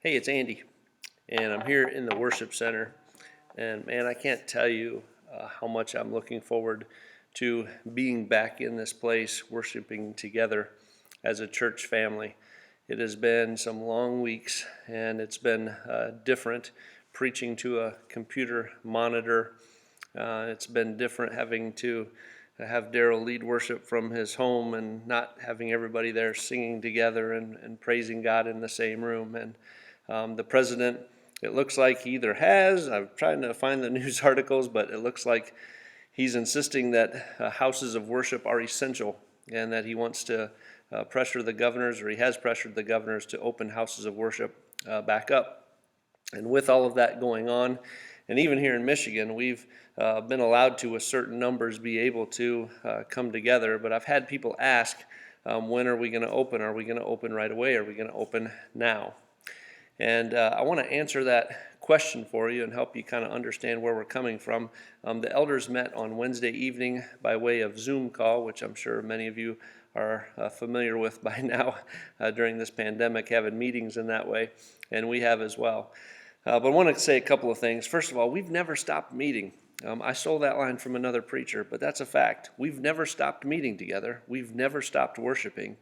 Hey, it's Andy, and I'm here in the worship center. And man, I can't tell you how much I'm looking forward to being back in this place, worshiping together as a church family. It has been some long weeks, and it's been different preaching to a computer monitor. It's been different having to have Daryl lead worship from his home and not having everybody there singing together and praising God in the same room. And the president, it looks like he either has, I'm trying to find the news articles, but it looks like he's insisting that houses of worship are essential and that he wants to pressure the governors, or he has pressured the governors to open houses of worship back up. And with all of that going on, and even here in Michigan, we've been allowed to, with certain numbers, be able to come together. But I've had people ask, when are we going to open? Are we going to open right away? Are we going to open now? And I want to answer that question for you and help you kind of understand where we're coming from. The elders met on Wednesday evening by way of Zoom call, which I'm sure many of you are familiar with by now during this pandemic, having meetings in that way, and we have as well. But I want to say a couple of things. First of all, we've never stopped meeting. I stole that line from another preacher, but that's a fact. We've never stopped meeting together. We've never stopped worshiping.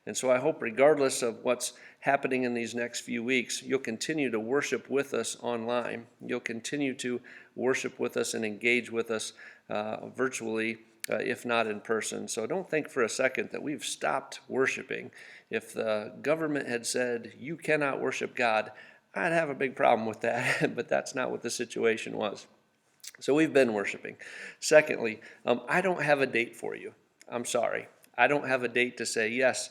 And so I hope, regardless of what's happening in these next few weeks, you'll continue to worship with us online. You'll continue to worship with us and engage with us virtually, if not in person. So don't think for a second that we've stopped worshiping. If the government had said, you cannot worship God, I'd have a big problem with that, but that's not what the situation was. So we've been worshiping. Secondly, I don't have a date for you. I'm sorry. I don't have a date to say, yes,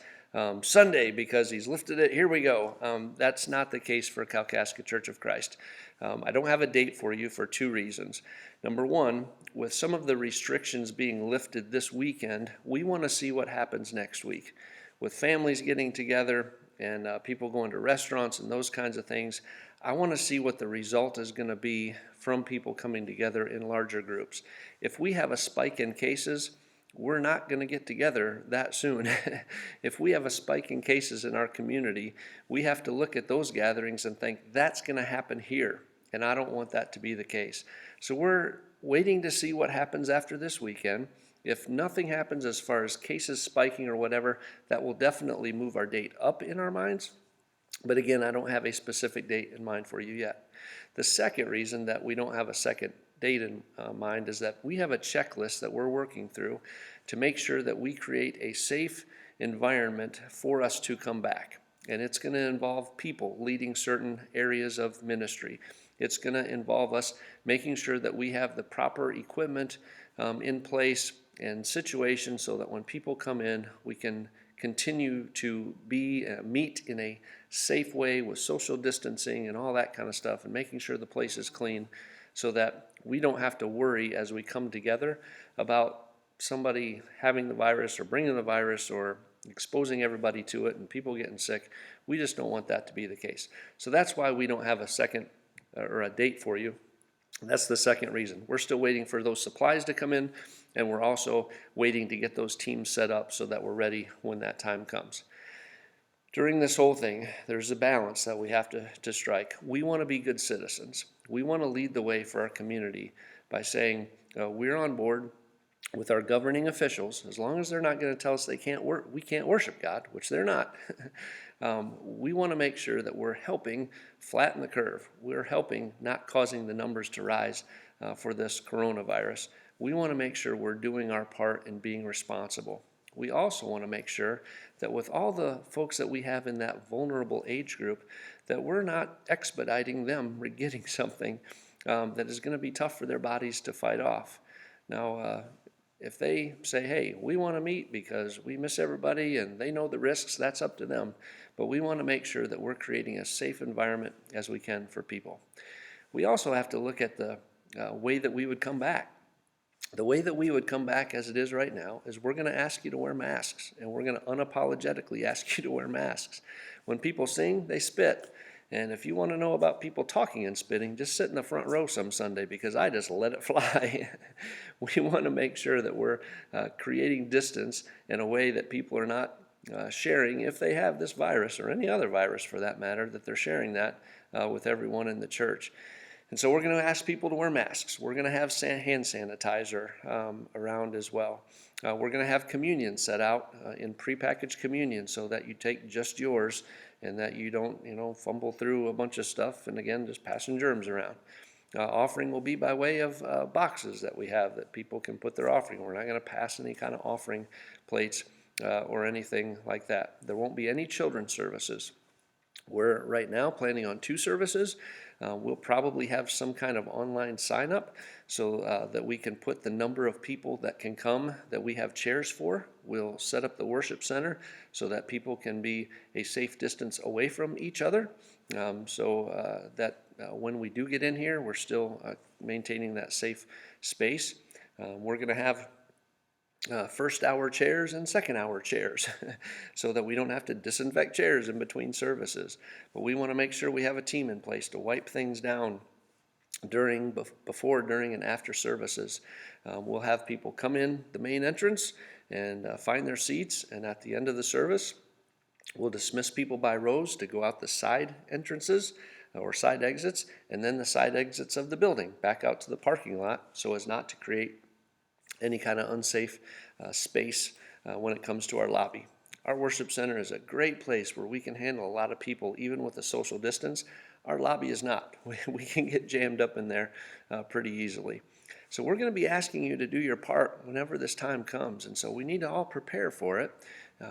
Sunday, because he's lifted it, here we go. That's not the case for Kalkaska Church of Christ. I don't have a date for you for two reasons. Number one, with some of the restrictions being lifted this weekend, we want to see what happens next week. With families getting together and people going to restaurants and those kinds of things, I want to see what the result is going to be from people coming together in larger groups. If we have a spike in cases, we're not going to get together that soon. If we have a spike in cases in our community, we have to look at those gatherings and think that's going to happen here, and I don't want that to be the case. So we're waiting to see what happens after this weekend. If nothing happens as far as cases spiking or whatever, that will definitely move our date up in our minds. But again, I don't have a specific date in mind for you yet. The second reason that we don't have a second date in mind is that we have a checklist that we're working through to make sure that we create a safe environment for us to come back. And it's going to involve people leading certain areas of ministry. It's going to involve us making sure that we have the proper equipment in place and situations so that when people come in, we can continue to meet in a safe way with social distancing and all that kind of stuff, and making sure the place is clean so that we don't have to worry as we come together about somebody having the virus or bringing the virus or exposing everybody to it and people getting sick. We just don't want that to be the case. So that's why we don't have a second or a date for you. That's the second reason. We're still waiting for those supplies to come in, and we're also waiting to get those teams set up so that we're ready when that time comes. During this whole thing, there's a balance that we have to strike. We want to be good citizens. We want to lead the way for our community by saying we're on board with our governing officials, as long as they're not going to tell us we can't worship God, which they're not. We want to make sure that we're helping flatten the curve. We're helping, not causing the numbers to rise for this coronavirus. We want to make sure we're doing our part in being responsible. We also want to make sure that with all the folks that we have in that vulnerable age group, that we're not expediting them getting something that is going to be tough for their bodies to fight off. Now, if they say, hey, we want to meet because we miss everybody and they know the risks, that's up to them. But we want to make sure that we're creating a safe environment as we can for people. We also have to look at the way that we would come back. The way that we would come back as it is right now is we're going to ask you to wear masks, and we're going to unapologetically ask you to wear masks. When people sing, they spit. And if you want to know about people talking and spitting, just sit in the front row some Sunday, because I just let it fly. We want to make sure that we're creating distance in a way that people are not sharing, if they have this virus or any other virus for that matter, that they're sharing that with everyone in the church. And so we're going to ask people to wear masks. We're going to have hand sanitizer around as well. We're going to have communion set out in prepackaged communion so that you take just yours and that you don't, fumble through a bunch of stuff and again, just passing germs around. Offering will be by way of boxes that we have that people can put their offering. We're not going to pass any kind of offering plates or anything like that. There won't be any children's services. We're right now planning on 2 services. We'll probably have some kind of online sign up so that we can put the number of people that can come that we have chairs for. We'll set up the worship center so that people can be a safe distance away from each other so that when we do get in here, we're still maintaining that safe space. We're going to have first hour chairs and second hour chairs so that we don't have to disinfect chairs in between services. But we want to make sure we have a team in place to wipe things down before, during, and after services. We'll have people come in the main entrance and find their seats, and at the end of the service, we'll dismiss people by rows to go out the side entrances or side exits, and then the side exits of the building back out to the parking lot so as not to create any kind of unsafe space when it comes to our lobby. Our worship center is a great place where we can handle a lot of people even with a social distance. Our lobby is not. We can get jammed up in there pretty easily. So we're going to be asking you to do your part whenever this time comes, and so we need to all prepare for it.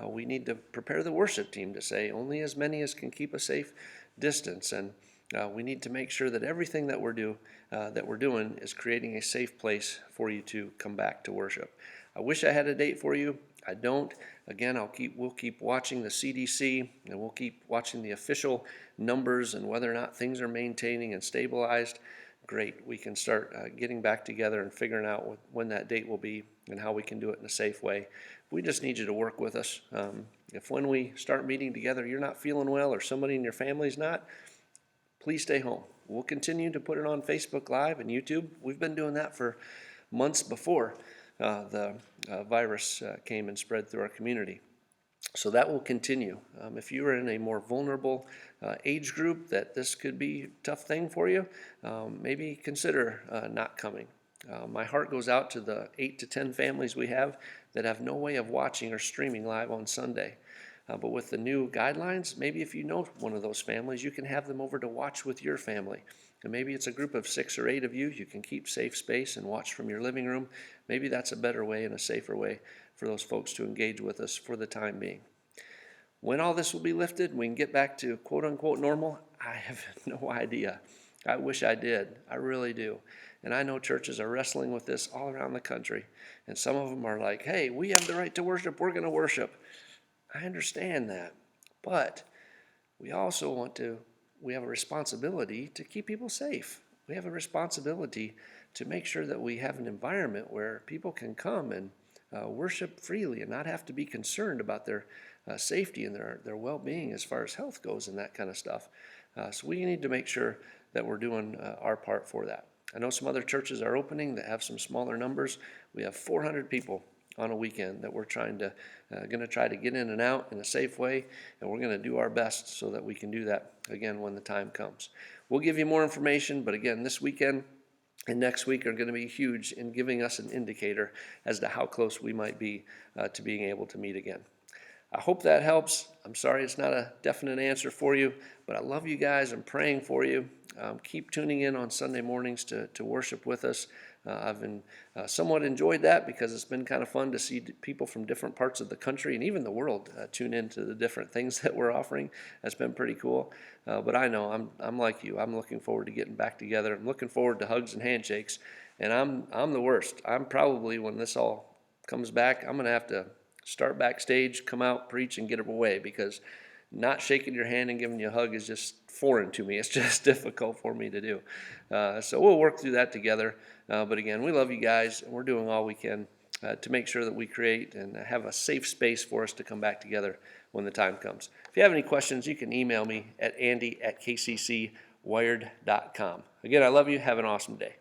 We need to prepare the worship team to say only as many as can keep a safe distance, and we need to make sure that everything that we're doing is creating a safe place for you to come back to worship. I wish I had a date for you. I don't. Again, we'll keep watching the CDC, and we'll keep watching the official numbers and whether or not things are maintaining and stabilized. Great. We can start getting back together and figuring out when that date will be and how we can do it in a safe way. We just need you to work with us. If when we start meeting together you're not feeling well or somebody in your family's not, please stay home. We'll continue to put it on Facebook Live and YouTube. We've been doing that for months before the virus came and spread through our community. So that will continue. If you are in a more vulnerable age group that this could be a tough thing for you, maybe consider not coming. My heart goes out to the 8 to 10 families we have that have no way of watching or streaming live on Sunday. But with the new guidelines, maybe if you know one of those families, you can have them over to watch with your family. And maybe it's a group of 6 or 8 of you. You can keep safe space and watch from your living room. Maybe that's a better way and a safer way for those folks to engage with us for the time being. When all this will be lifted, we can get back to quote-unquote normal, I have no idea. I wish I did. I really do. And I know churches are wrestling with this all around the country. And some of them are like, hey, we have the right to worship. We're going to worship. I understand that. But we also we have a responsibility to keep people safe. We have a responsibility to make sure that we have an environment where people can come and worship freely and not have to be concerned about their safety and their well-being as far as health goes and that kind of stuff. So we need to make sure that we're doing our part for that. I know some other churches are opening that have some smaller numbers. We have 400 people on a weekend that we're going to try to get in and out in a safe way, and we're going to do our best so that we can do that again when the time comes. We'll give you more information, but again, this weekend and next week are going to be huge in giving us an indicator as to how close we might be to being able to meet again. I hope that helps. I'm sorry it's not a definite answer for you, but I love you guys. I'm praying for you. Keep tuning in on Sunday mornings to worship with us. I've been somewhat enjoyed that because it's been kind of fun to see people from different parts of the country and even the world tune into the different things that we're offering. That's been pretty cool. But I know I'm like you. I'm looking forward to getting back together. I'm looking forward to hugs and handshakes. And I'm the worst. I'm probably, when this all comes back, I'm going to have to start backstage, come out, preach, and get them away because not shaking your hand and giving you a hug is just foreign to me. It's just difficult for me to do. So we'll work through that together. But again, we love you guys, and we're doing all we can to make sure that we create and have a safe space for us to come back together when the time comes. If you have any questions, you can email me at andy@kccwired.com. Again, I love you. Have an awesome day.